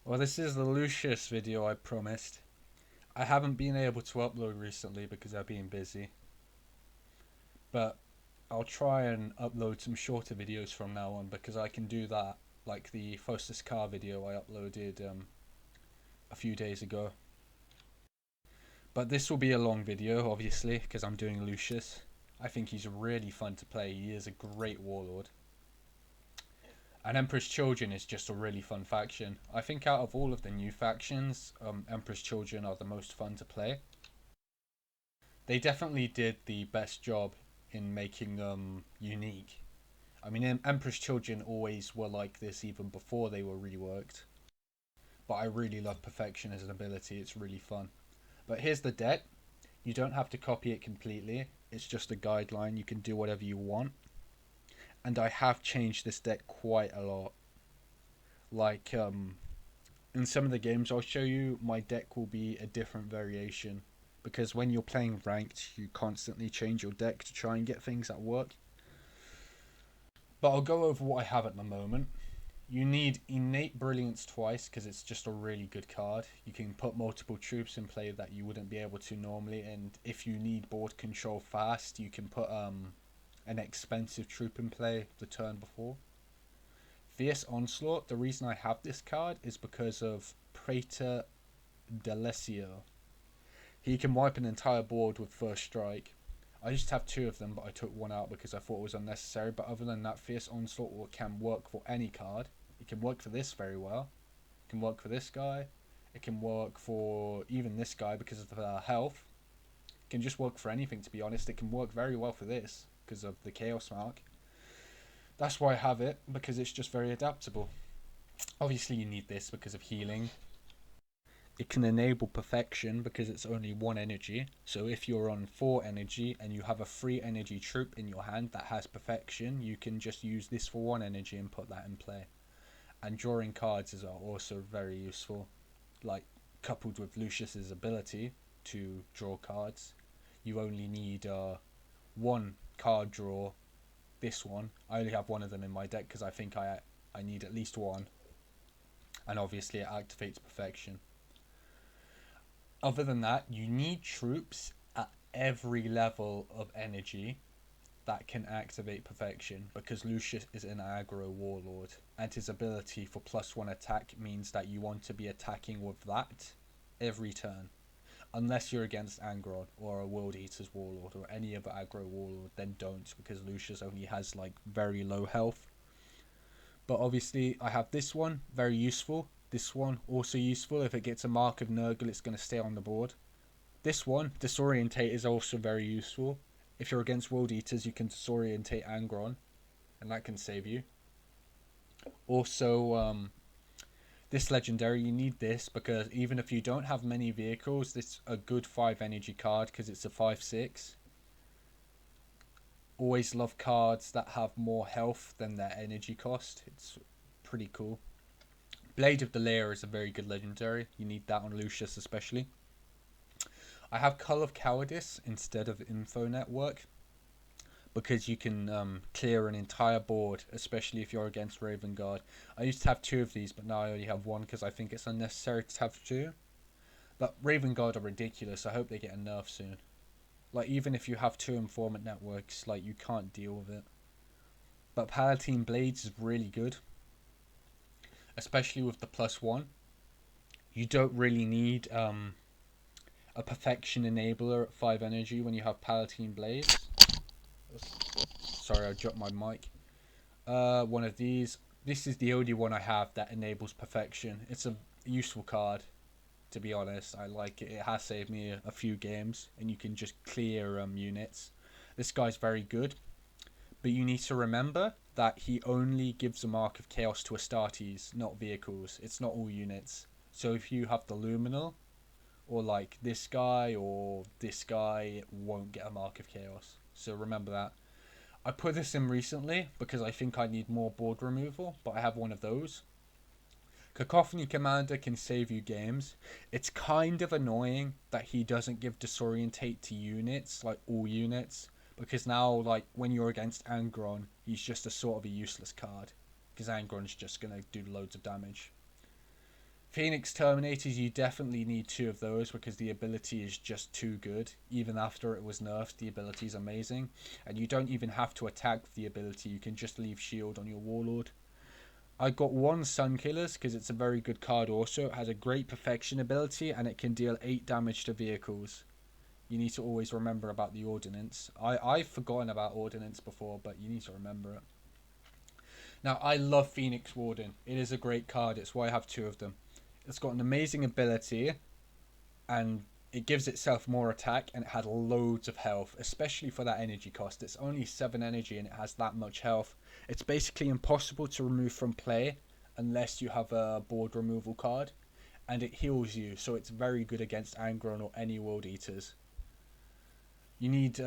Well, this is the Lucius video I promised. I haven't been able to upload recently because I've been busy, but I'll try and upload some shorter videos from now on because I can do that, like the Faustus car video I uploaded a few days ago. But this will be a long video, obviously, because I'm doing Lucius. I think he's really fun to play. He is a great warlord. And Emperor's Children is just a really fun faction. I think out of all of the new factions, Emperor's Children are the most fun to play. They definitely did the best job in making them unique. I mean, Emperor's Children always were like this even before they were reworked. But I really love Perfection as an ability, it's really fun. But here's the deck. You don't have to copy it completely, it's just a guideline, you can do whatever you want. And I have changed this deck quite a lot. Like, in some of the games I'll show you, my deck will be a different variation. Because when you're playing ranked, you constantly change your deck to try and get things that work. But I'll go over what I have at the moment. You need Innate Brilliance twice because it's just a really good card. You can put multiple troops in play that you wouldn't be able to normally, and if you need board control fast, you can put an expensive troop in play the turn before. Fierce Onslaught, the reason I have this card is because of Praetor Delesio. He can wipe an entire board with first strike. I used to have two of them, but I took one out because I thought it was unnecessary. But other than that, Fierce Onslaught can work for any card. It can work for this very well. It can work for this guy. It can work for even this guy because of the health. It can just work for anything, to be honest. It can work very well for this because of the Chaos Mark. That's why I have it, because it's just very adaptable. Obviously you need this because of healing. It can enable Perfection because it's only 1 energy. So if you're on 4 energy and you have a 3 energy troop in your hand that has Perfection, you can just use this for 1 energy and put that in play. And drawing cards is also very useful. Like, coupled with Lucius's ability to draw cards, you only need 1 card draw. This one, I only have 1 of them in my deck because I think I need at least 1. And obviously it activates Perfection. Other than that, you need troops at every level of energy that can activate Perfection, because Lucius is an aggro warlord, and his ability for +1 attack means that you want to be attacking with that every turn. Unless you're against Angron or a World Eater's warlord or any other aggro warlord, then don't, because Lucius only has like very low health. But obviously I have this one, very useful. This one, also useful. If it gets a mark of Nurgle, it's going to stay on the board. This one, Disorientate, is also very useful. If you're against World Eaters, you can Disorientate Angron, and that can save you. Also, this legendary, you need this because even if you don't have many vehicles, this is a good 5 energy card because it's a 5/6. Always love cards that have more health than their energy cost. It's pretty cool. Blade of the Lair is a very good legendary. You need that on Lucius especially. I have Cull of Cowardice instead of Info Network because you can clear an entire board, especially if you're against Raven Guard. I used to have 2 of these, but now I only have 1 because I think it's unnecessary to have 2. But Raven Guard are ridiculous. I hope they get a nerf soon. Like, even if you have 2 Informant Networks, like, you can't deal with it. But Palatine Blades is really good, especially with the +1. You don't really need a Perfection enabler at 5 energy when you have Palatine Blades. Sorry, I dropped my mic. One of these. This is the only one I have that enables Perfection. It's a useful card, to be honest. I like it. It has saved me a few games, and you can just clear units. This guy's very good, but you need to remember that he only gives a mark of Chaos to Astartes, not vehicles. It's not all units. So if you have the Luminal, or like this guy or this guy, it won't get a mark of Chaos. So remember that. I put this in recently because I think I need more board removal, but I have one of those. Cacophony Commander can save you games. It's kind of annoying that he doesn't give Disorientate to units, like all units, because now, like, when you're against Angron, he's just a sort of a useless card, because Angron's just going to do loads of damage. Phoenix Terminators, you definitely need 2 of those because the ability is just too good. Even after it was nerfed, the ability is amazing. And you don't even have to attack with the ability, you can just leave shield on your Warlord. I got 1 Sunkillers because it's a very good card also. It has a great Perfection ability and it can deal 8 damage to vehicles. You need to always remember about the Ordnance. I've forgotten about Ordnance before, but you need to remember it. Now, I love Phoenix Warden. It is a great card. It's why I have 2 of them. It's got an amazing ability, and it gives itself more attack, and it has loads of health, especially for that energy cost. It's only 7 energy, and it has that much health. It's basically impossible to remove from play unless you have a board removal card, and it heals you, so it's very good against Angron or any World Eaters. You need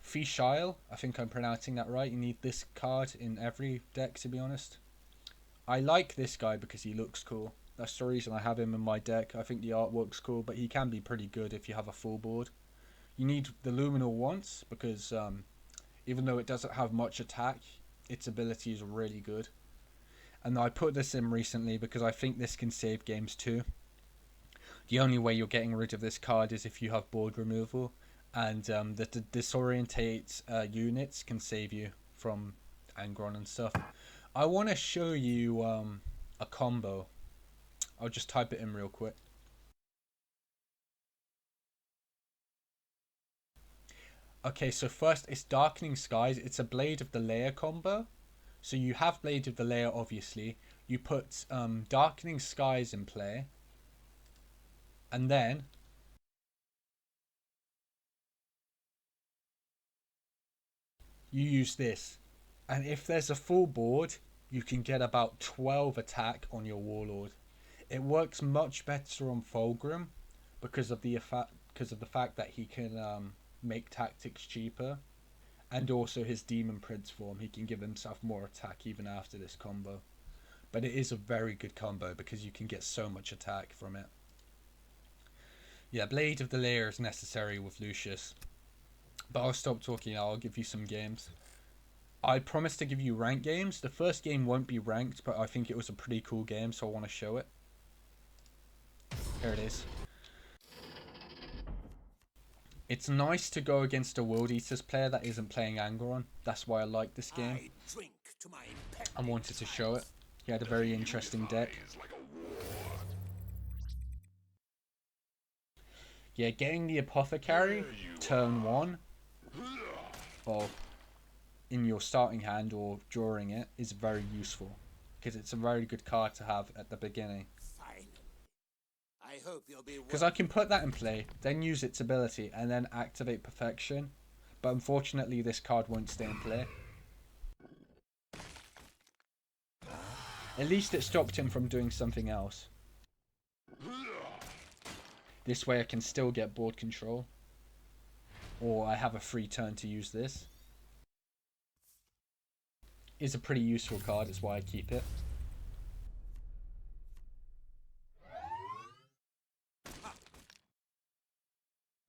Fishile, I think I'm pronouncing that right. You need this card in every deck, to be honest. I like this guy because he looks cool. That's the reason I have him in my deck. I think the artwork's cool, but he can be pretty good if you have a full board. You need the Luminal once because even though it doesn't have much attack, its ability is really good. And I put this in recently because I think this can save games too. The only way you're getting rid of this card is if you have board removal. And the disorientate units can save you from Angron and stuff. I want to show you a combo. I'll just type it in real quick. Okay, so first it's Darkening Skies. It's a Blade of the Layer combo. So you have Blade of the Layer, obviously. You put Darkening Skies in play. And then you use this, and if there's a full board, you can get about 12 attack on your Warlord. It works much better on Fulgrim because of the fact that he can make tactics cheaper, and also his Demon Prince form. He can give himself more attack even after this combo. But it is a very good combo because you can get so much attack from it. Yeah, Blade of the Layer is necessary with Lucius. But I'll stop talking now, I'll give you some games. I promised to give you ranked games. The first game won't be ranked, but I think it was a pretty cool game, so I want to show it. Here it is. It's nice to go against a World Eaters player that isn't playing Angron. That's why I like this game. I wanted to show it. He had a very interesting deck. Yeah, getting the Apothecary, turn 1, well, in your starting hand or drawing it, is very useful. Because it's a very good card to have at the beginning. Because I can put that in play, then use its ability, and then activate Perfection. But unfortunately, this card won't stay in play. At least it stopped him from doing something else. This way I can still get board control. Or I have a free turn to use this. It's a pretty useful card, that's why I keep it.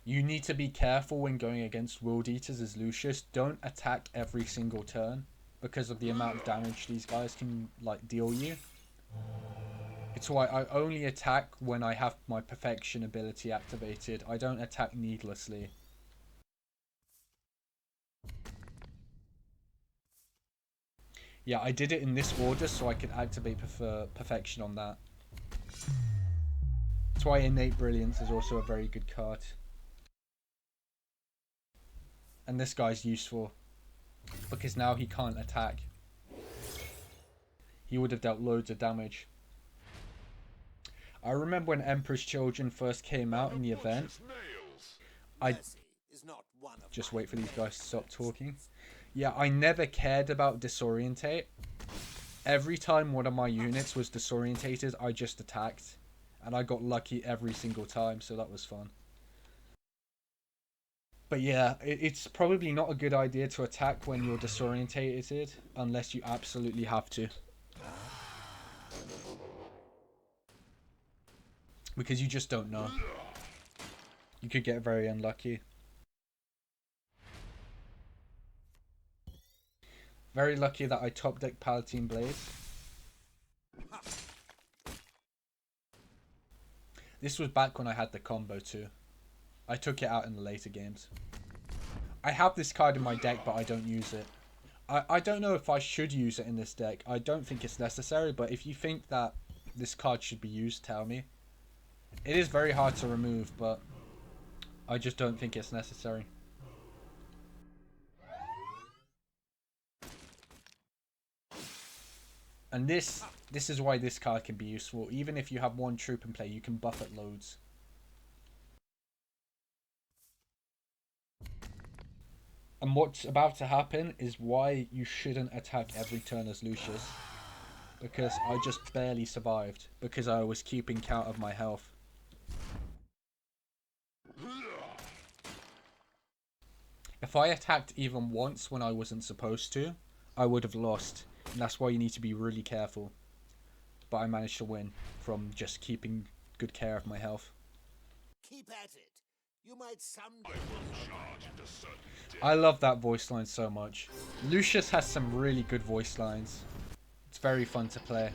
You need to be careful when going against World Eaters as Lucius. Don't attack every single turn because of the amount of damage these guys can deal you. It's why I only attack when I have my Perfection ability activated. I don't attack needlessly. Yeah, I did it in this order so I could activate Perfection on that. That's why Innate Brilliance is also a very good card. And this guy's useful because now he can't attack. He would have dealt loads of damage. I remember when Emperor's Children first came out in the event. Just wait for these guys to stop talking. Yeah, I never cared about Disorientate. Every time one of my units was disorientated, I just attacked. And I got lucky every single time, so that was fun. But yeah, it's probably not a good idea to attack when you're disorientated, unless you absolutely have to. Because you just don't know. You could get very unlucky. Very lucky that I top deck Palatine Blade. This was back when I had the combo too. I took it out in the later games. I have this card in my deck, but I don't use it. I don't know if I should use it in this deck. I don't think it's necessary, but if you think that this card should be used, tell me. It is very hard to remove, but I just don't think it's necessary. And this is why this card can be useful. Even if you have one troop in play, you can buff it loads. And what's about to happen is why you shouldn't attack every turn as Lucius. Because I just barely survived. Because I was keeping count of my health. If I attacked even once when I wasn't supposed to, I would have lost. And that's why you need to be really careful. But I managed to win from just keeping good care of my health. Keep at it. You might someday. I love that voice line so much. Lucius has some really good voice lines. It's very fun to play.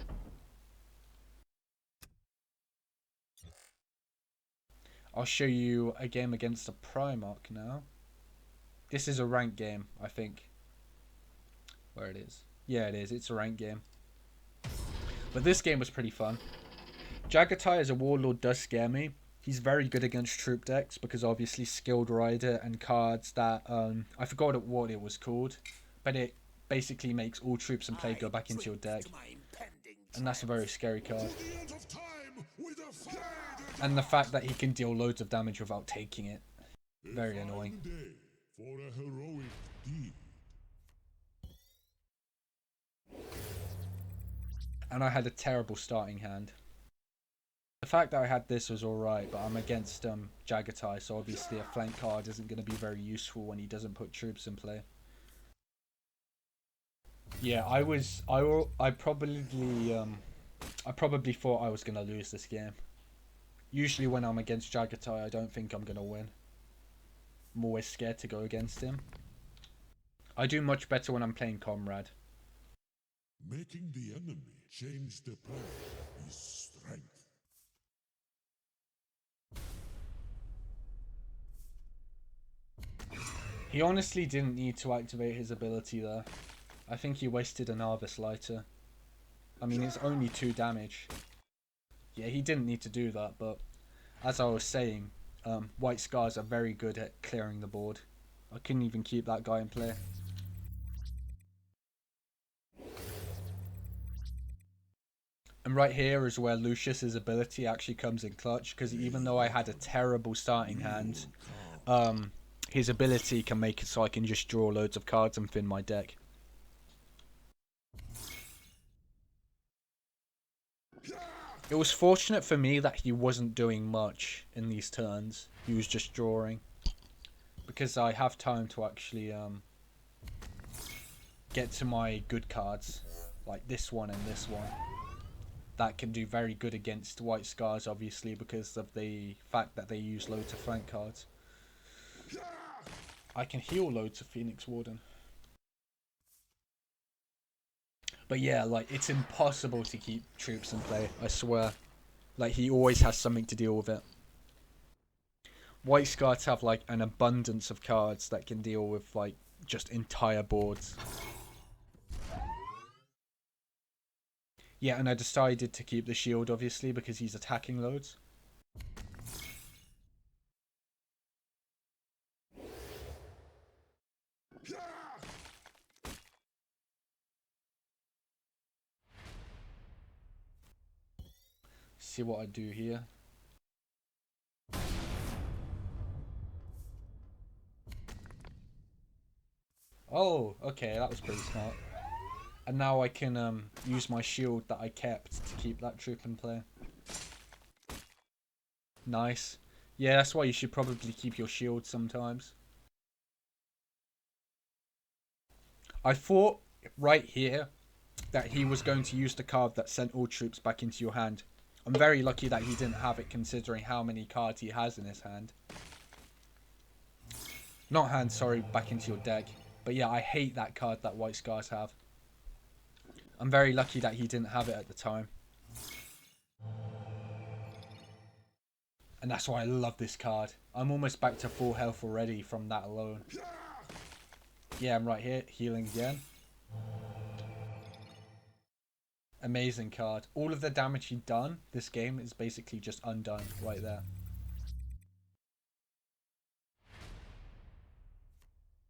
I'll show you a game against a Primarch now. This is a ranked game, I think. Where it is. Yeah, it is. It's a ranked game. But this game was pretty fun. Jaghatai as a warlord does scare me. He's very good against troop decks because obviously Skilled Rider and cards that I forgot what it was called, but it basically makes all troops in play go back into your deck, and that's a very scary card. And the fact that he can deal loads of damage without taking it, very annoying. And I had a terrible starting hand. The fact that I had this was alright, but I'm against Jaghatai, so obviously a flank card isn't going to be very useful when he doesn't put troops in play. Yeah, I probably thought I was going to lose this game. Usually when I'm against Jaghatai, I don't think I'm going to win. I'm always scared to go against him. I do much better when I'm playing Comrade. Making the enemy change the plan is strength. He honestly didn't need to activate his ability there. I think he wasted an Arvis Lighter. I mean, it's only 2 damage. Yeah, he didn't need to do that, but as I was saying, White Scars are very good at clearing the board. I couldn't even keep that guy in play. And right here is where Lucius's ability actually comes in clutch, because even though I had a terrible starting hand, his ability can make it so I can just draw loads of cards and thin my deck. It was fortunate for me that he wasn't doing much in these turns. He was just drawing. Because I have time to actually get to my good cards. Like this one and this one. That can do very good against White Scars, obviously, because of the fact that they use loads of flank cards. I can heal loads of Phoenix Warden. But yeah, like, it's impossible to keep troops in play, I swear. Like, he always has something to deal with it. White Scars have, like, an abundance of cards that can deal with, like, just entire boards. Yeah, and I decided to keep the shield, obviously, because he's attacking loads. See what I do here. Oh, okay, that was pretty smart. And now I can use my shield that I kept to keep that troop in play. Nice. Yeah, that's why you should probably keep your shield sometimes. I thought right here that he was going to use the card that sent all troops back into your hand. I'm very lucky that he didn't have it, considering how many cards he has in his hand. Not hand, sorry, back into your deck. But yeah, I hate that card that White Scars have. I'm very lucky that he didn't have it at the time. And that's why I love this card. I'm almost back to full health already from that alone. Yeah, I'm right here, healing again. Amazing card. All of the damage he'd done this game is basically just undone right there.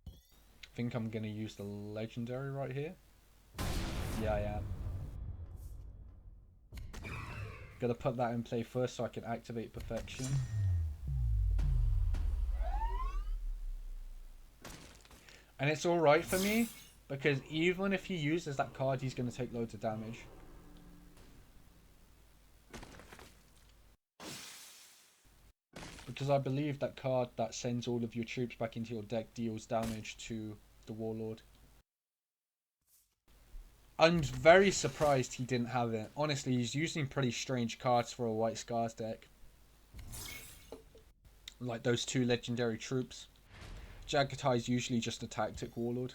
I think I'm going to use the legendary right here. Yeah, I am. Gotta put that in play first so I can activate perfection. And it's alright for me, because even if he uses that card, he's going to take loads of damage. Because I believe that card that sends all of your troops back into your deck deals damage to the Warlord. I'm very surprised he didn't have it. Honestly, he's using pretty strange cards for a White Scars deck. Like those 2 legendary troops. Jaghatai is usually just a tactic Warlord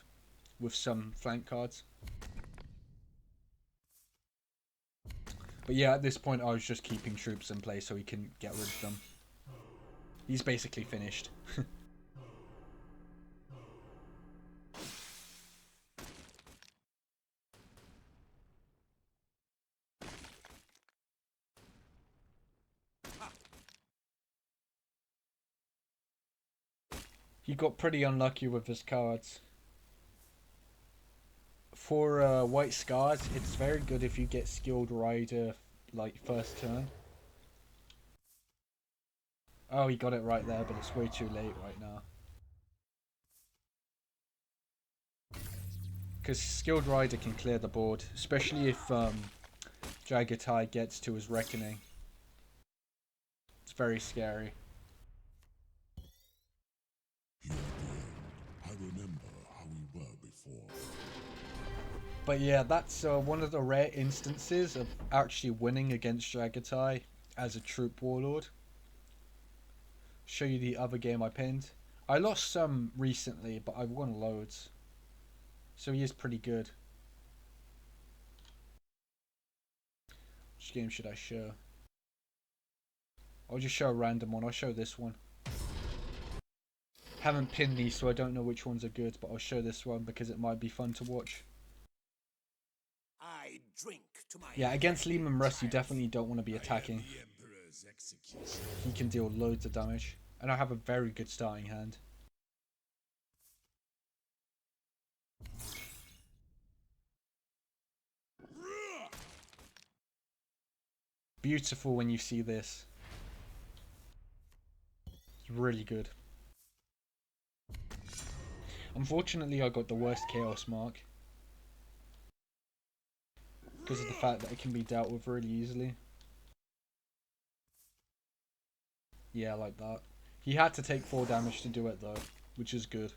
with some flank cards. But yeah, at this point I was just keeping troops in play so he can get rid of them. He's basically finished. He got pretty unlucky with his cards. For White Scars, it's very good if you get Skilled Rider like first turn. Oh, he got it right there, but it's way too late right now. Because Skilled Rider can clear the board, especially if Jaghatai gets to his Reckoning. It's very scary. Here at the end, I remember how we were before. But yeah, that's one of the rare instances of actually winning against Jaghatai as a troop warlord. Show you the other game I pinned. I lost some recently, but I've won loads. So he is pretty good. Which game should I show? I'll just show a random one. I'll show this one. Haven't pinned these, so I don't know which ones are good, but I'll show this one because it might be fun to watch. I drink to my Yeah, against Leman Russ, you definitely don't want to be attacking. He can deal loads of damage. And I have a very good starting hand. Beautiful when you see this. It's really good. Unfortunately, I got the worst Chaos mark. Because of the fact that it can be dealt with really easily. Yeah, like that. He had to take 4 damage to do it though, which is good.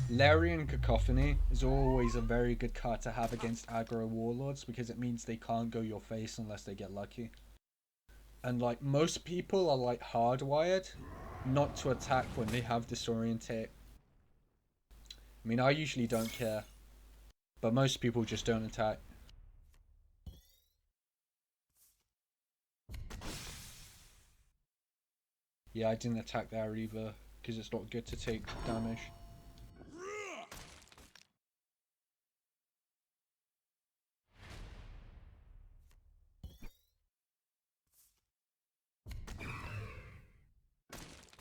Larian Cacophony is always a very good card to have against aggro warlords because it means they can't go your face unless they get lucky. And like most people are like hardwired not to attack when they have Disorientate. I mean, I usually don't care, but most people just don't attack. Yeah, I didn't attack there either because it's not good to take damage.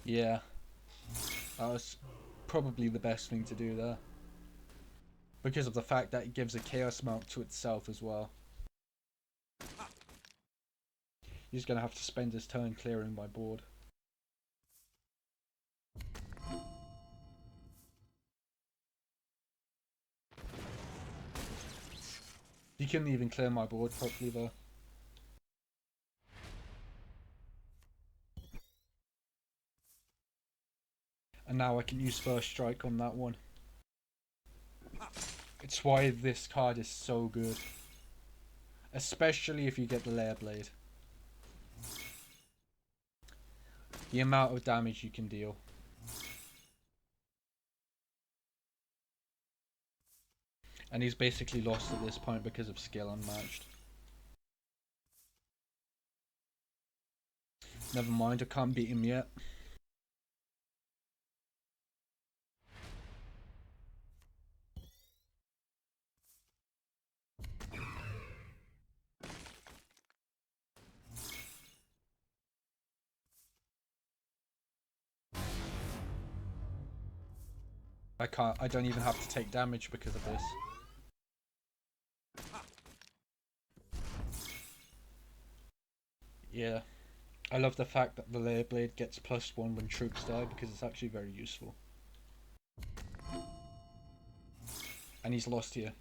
Yeah, that was probably the best thing to do there. Because of the fact that it gives a Chaos Mark to itself as well. He's going to have to spend his turn clearing my board. He couldn't even clear my board properly though. And now I can use First Strike on that one. It's why this card is so good. Especially if you get the Layer Blade. The amount of damage you can deal. And he's basically lost at this point because of skill unmatched. Never mind, I can't beat him yet. I don't even have to take damage because of this. Yeah. I love the fact that the Layer Blade gets +1 when troops die because it's actually very useful. And he's lost here.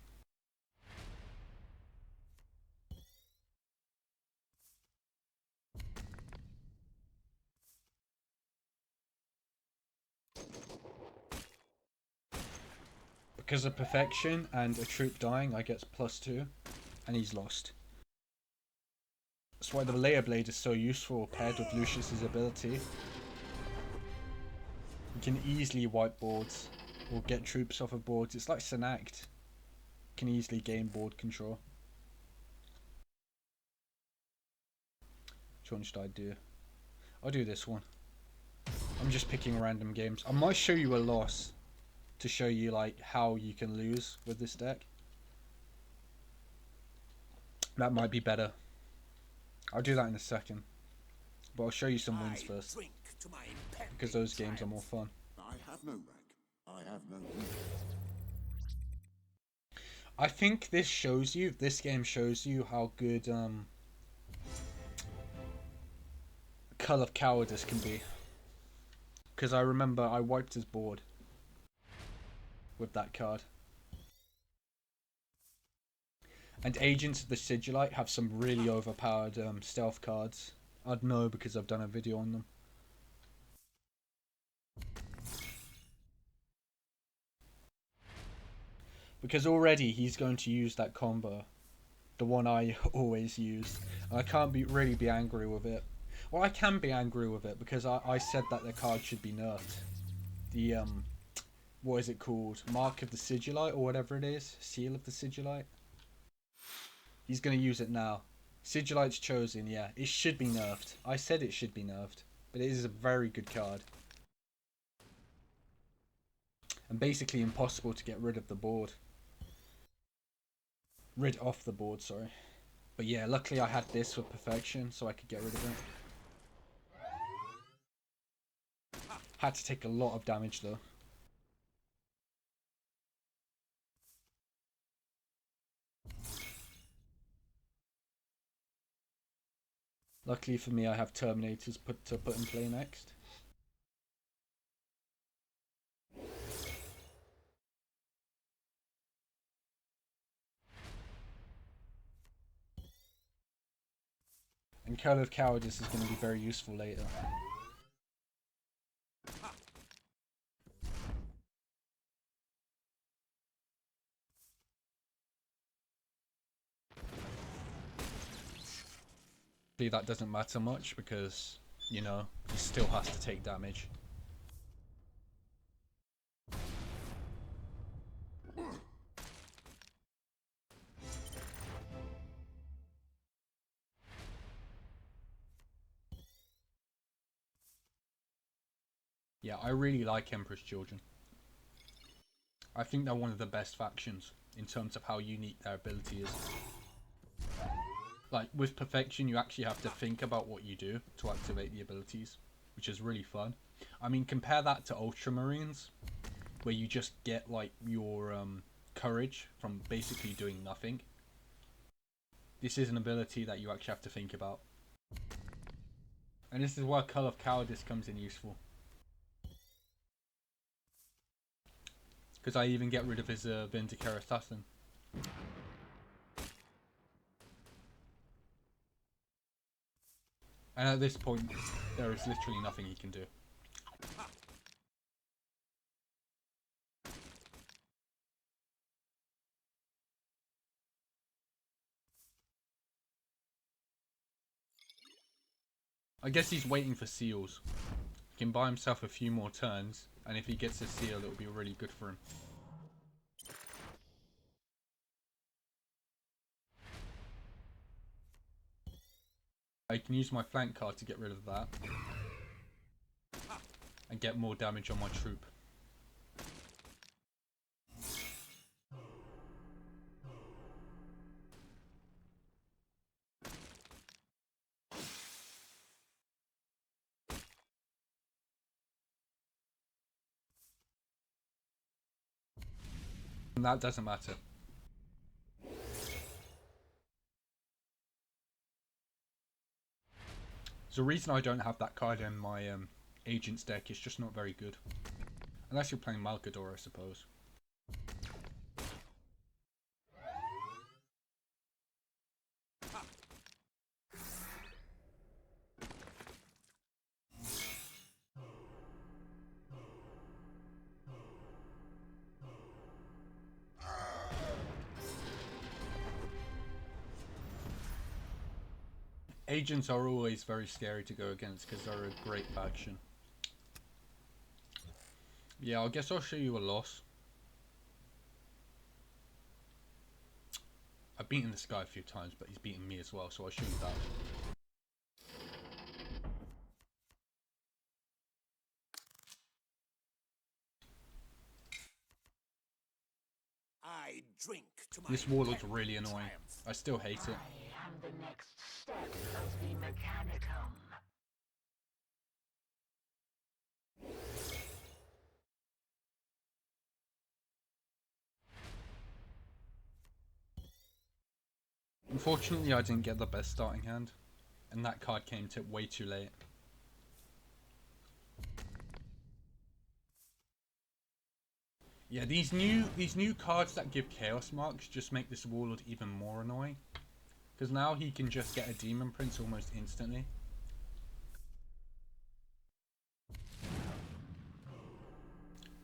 Because of perfection and a troop dying, I get +2, and he's lost. That's why the Layer Blade is so useful paired with Lucius's ability. You can easily wipe boards or get troops off of boards. It's like Senact. You can easily gain board control. Which one should I do? I'll do this one. I'm just picking random games. I might show you a loss to show you like how you can lose with this deck. That might be better. I'll do that in a second. But I'll show you some wins first. Because those games are more fun. I have no rank. I have no need. I think this shows you, this game shows you how good Cull of Cowardice can be. Because I remember I wiped his board with that card. And Agents of the Sigillite have some really overpowered stealth cards. I'd know because I've done a video on them. Because already he's going to use that combo. The one I always use. I can't really be angry with it. Well, I can be angry with it because I said that the card should be nerfed. The, what is it called? Mark of the Sigillite or whatever it is? Seal of the Sigillite? He's going to use it now. Sigillite's chosen, yeah. It should be nerfed. I said it should be nerfed. But it is a very good card. And basically impossible to get rid of the board. Rid off the board, sorry. But yeah, luckily I had this with perfection, so I could get rid of it. Had to take a lot of damage though. Luckily for me, I have Terminators to put in play next. And Curl of Cowardice is going to be very useful later. That doesn't matter much because, you know, he still has to take damage. Yeah, I really like Emperor's Children. I think they're one of the best factions in terms of how unique their ability is. Like, with Perfection, you actually have to think about what you do to activate the abilities, which is really fun. I mean, compare that to Ultramarines, where you just get, like, your courage from basically doing nothing. This is an ability that you actually have to think about. And this is where Cull of Cowardice comes in useful. Because I even get rid of his Vindicare Assassin. And at this point, there is literally nothing he can do. I guess he's waiting for seals. He can buy himself a few more turns, and if he gets a seal, it will be really good for him. I can use my flank card to get rid of that. And get more damage on my troop. And that doesn't matter. So the reason I don't have that card in my agent's deck is just not very good. Unless you're playing Malkador, I suppose. Agents are always very scary to go against because they're a great faction. Yeah, I guess I'll show you a loss. I've beaten this guy a few times, but he's beaten me as well, so I'll show you that. I drink to my This warlord's impending really annoying. triumph. I still hate it. I am the next step of the Mechanicum. Unfortunately, I didn't get the best starting hand, and that card came to way too late. Yeah, these new cards that give chaos marks just make this warlord even more annoying, because now he can just get a demon prince almost instantly.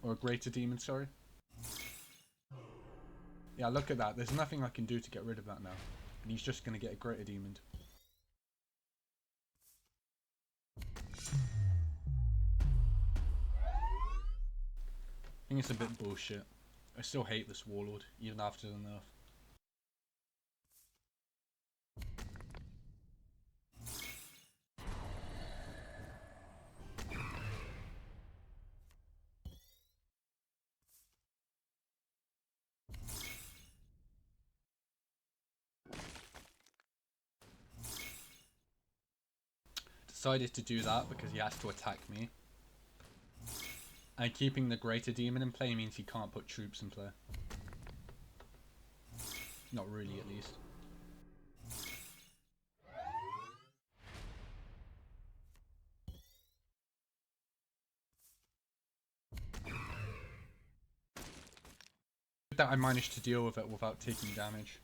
Or a greater demon, sorry. Yeah, look at that. There's nothing I can do to get rid of that now. And he's just going to get a greater demon. I think it's a bit bullshit. I still hate this warlord, even after the nerf. Decided to do that because he has to attack me. And keeping the greater demon in play means he can't put troops in play. Not really, at least. That I managed to deal with it without taking damage.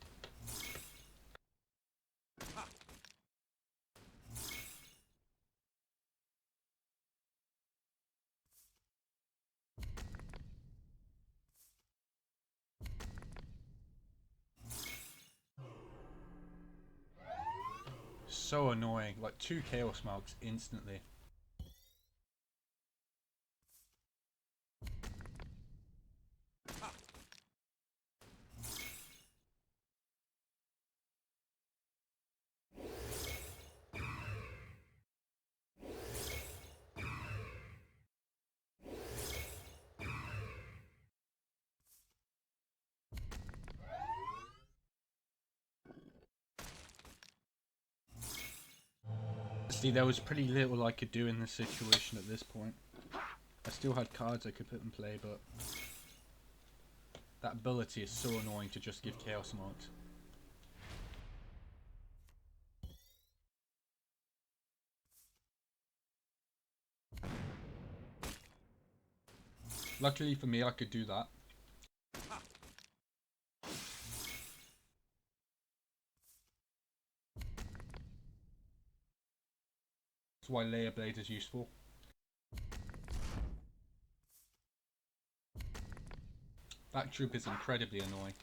So annoying, like 2 chaos marks instantly. See, there was pretty little I could do in this situation at this point. I still had cards I could put in play, but that ability is so annoying to just give chaos marks. Luckily for me, I could do that. That's why Layer Blade is useful. That troop is incredibly annoying.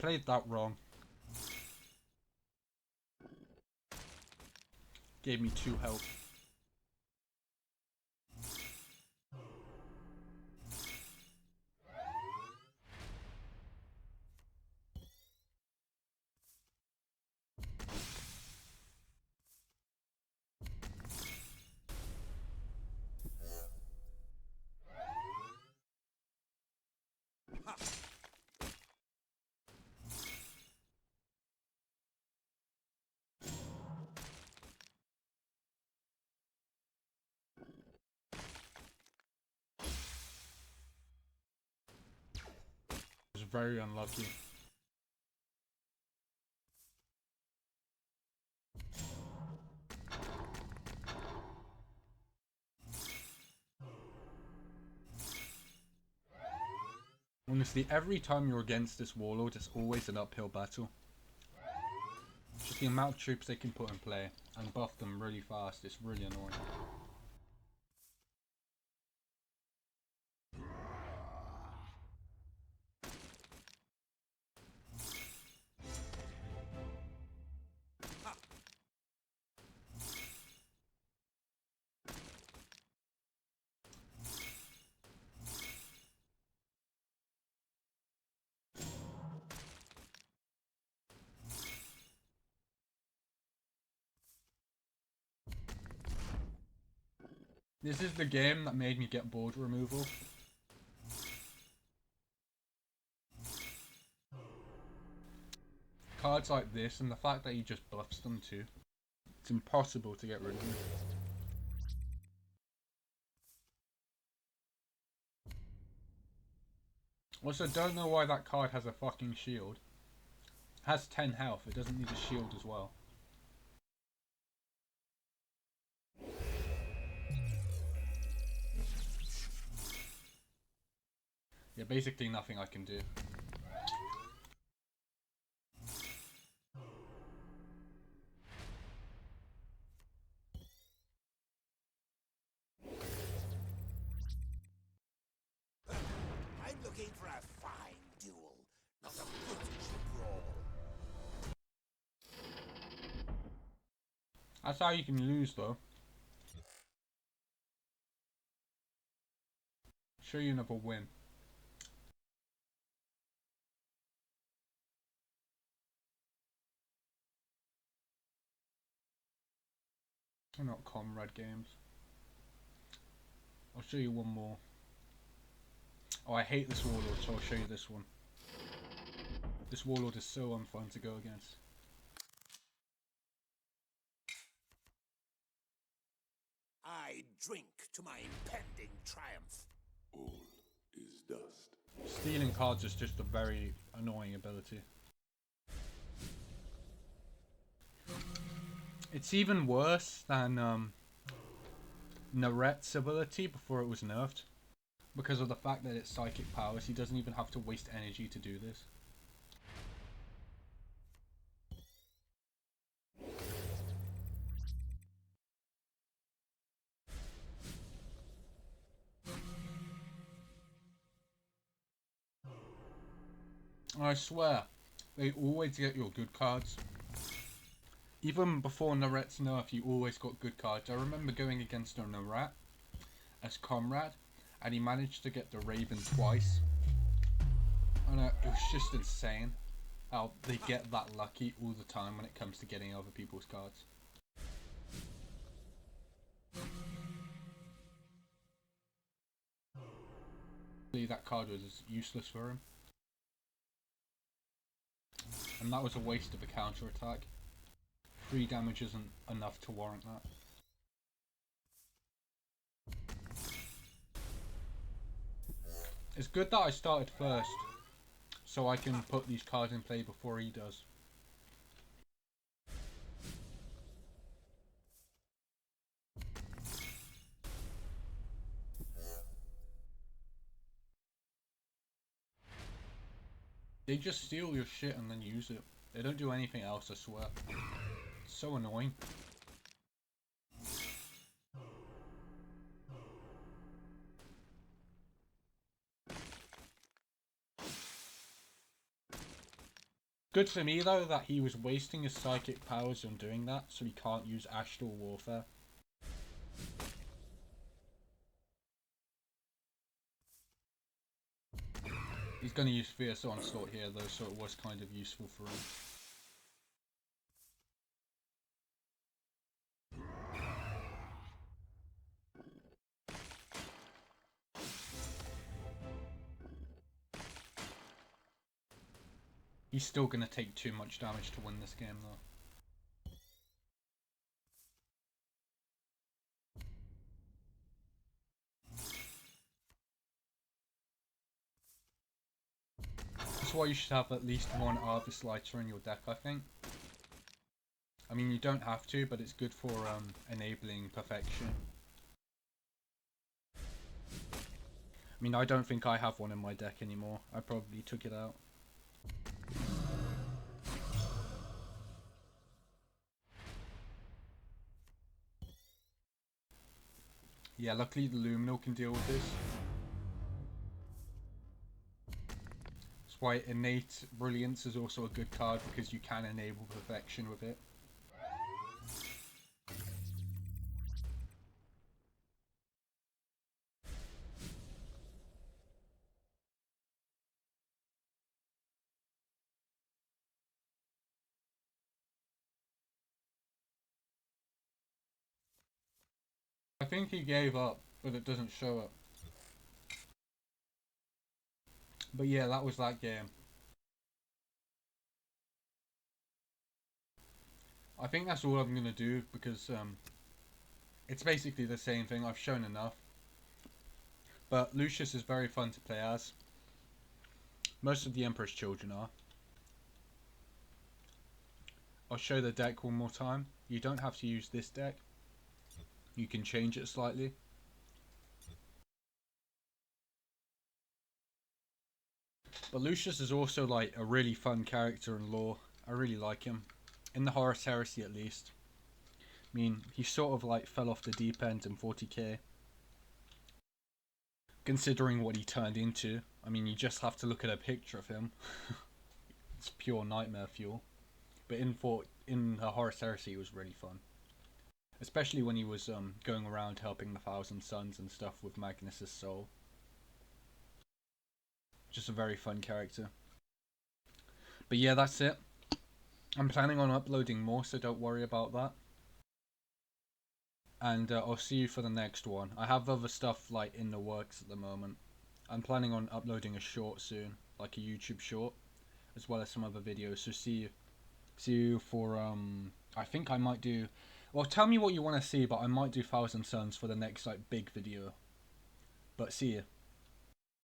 played that wrong. Gave me 2 health. Was very unlucky. Honestly, every time you're against this warlord, it's always an uphill battle. Just the amount of troops they can put in play and buff them really fast, it's really annoying. This is the game that made me get board removal. Cards like this and the fact that he just buffs them too. It's impossible to get rid of them. Also, don't know why that card has a fucking shield. It has 10 health, it doesn't need a shield as well. Yeah, basically nothing I can do. I'm looking for a fine duel, not a brutish brawl. That's how you can lose though. Show you another win. They're not comrade games. I'll show you one more. Oh, I hate this warlord, so I'll show you this one. This warlord is so unfun to go against. I drink to my impending triumph. All is dust. Stealing cards is just a very annoying ability. It's even worse than Naret's ability before it was nerfed. Because of the fact that it's psychic powers, he doesn't even have to waste energy to do this. I swear, they always get your good cards. Even before Naret's nerf, you always got good cards. I remember going against a Naret as comrade, and he managed to get the Raven twice. And it was just insane how they get that lucky all the time when it comes to getting other people's cards. That card was useless for him. And that was a waste of a counter attack. 3 damage isn't enough to warrant that. It's good that I started first, so I can put these cards in play before he does. They just steal your shit and then use it. They don't do anything else, I swear. It's so annoying. good for me though that he was wasting his psychic powers on doing that, so he can't use astral warfare. He's going to use Fierce Onslaught here though, so it was kind of useful for him. He's still going to take too much damage to win this game though. That's why you should have at least one Arvis Lighter in your deck, I think. I mean, you don't have to, but it's good for enabling perfection. I mean, I don't think I have one in my deck anymore. I probably took it out. Yeah, luckily the Luminal can deal with this. That's why Innate Brilliance is also a good card, because you can enable perfection with it. I think he gave up, but it doesn't show up. But yeah, that was that game. I think that's all I'm going to do, because it's basically the same thing. I've shown enough. But Lucius is very fun to play as. Most of the Emperor's Children are. I'll show the deck one more time. You don't have to use this deck. You can change it slightly. But Lucius is also like a really fun character in lore. I really like him. In the Horus Heresy at least. I mean, he sort of like fell off the deep end in 40k. Considering what he turned into. I mean, you just have to look at a picture of him. It's pure nightmare fuel. But in the Horus Heresy, it was really fun. Especially when he was going around helping the Thousand Sons and stuff with Magnus' soul. Just a very fun character. But yeah, that's it. I'm planning on uploading more, so don't worry about that. And I'll see you for the next one. I have other stuff like in the works at the moment. I'm planning on uploading a short soon, like a YouTube short, as well as some other videos. So see you for I think I might do. Well, tell me what you want to see, but I might do Thousand Sons for the next like big video. But see you.